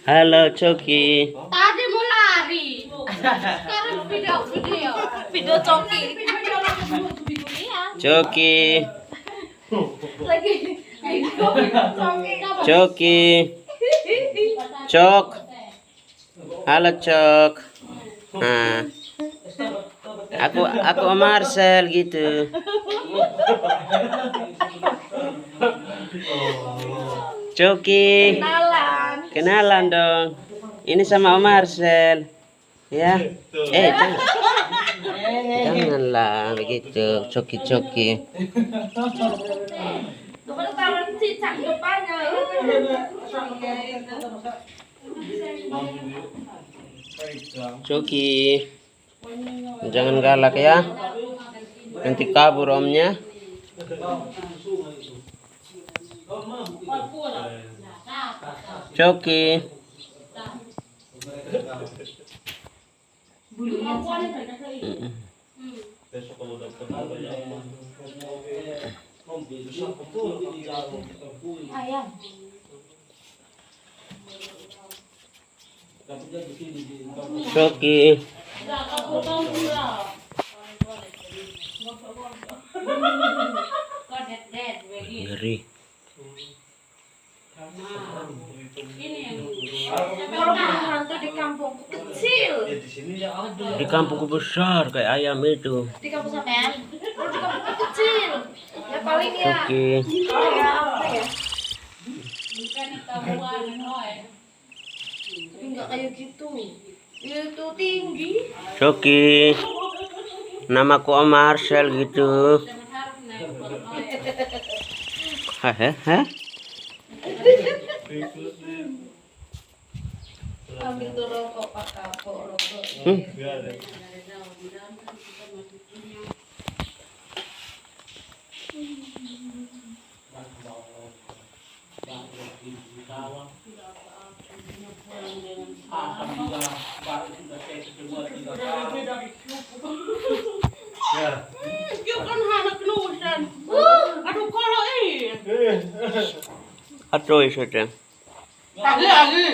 Halo Coki. Tadi mau lari. Sekarang video Coki. Coki. Lagi Coki. Cok. Halo Cok. Nah. Aku Marcel gitu. Coki. Kenalan dong. Ini sama Om Marcel. Ya. Janganlah begitu. Coki. cicak depannya. Coki. Jangan galak ya. Nanti kabur omnya. Coki. Ayam. Coki. Ngeri. Kalau hantu di kampungku kecil. Di kampungku besar kayak ayam itu. Di kampung sampean. Kalau di kampungku kecil. Ya paling ya. Coki. Ya apa ya? Enggak kayak gitu. Itu tinggi. Coki. Namaku Om Marcel gitu. Hah? Ambil tuh rokok Pak Kapok rokok. Kan anak nusan. Aduh kalau Aduh sudah. Lagi.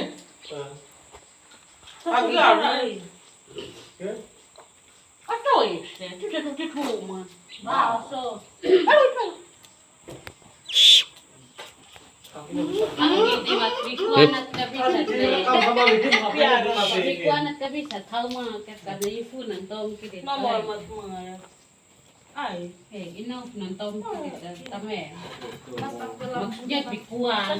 Aduh itu jatuh di rumah. Bakso. Aduh. Maksudnya pikuan.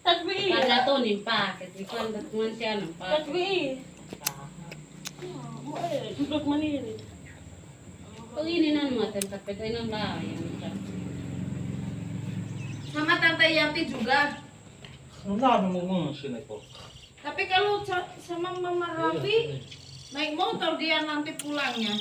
Karena tuh nimpa, pikuan manusia nampak. Duduk mandiri. Ini nan mata tapi itu nan lah yang Sama Tante Yanti juga. Tapi kalau sama Mama Rafi naik motor dia nanti pulangnya.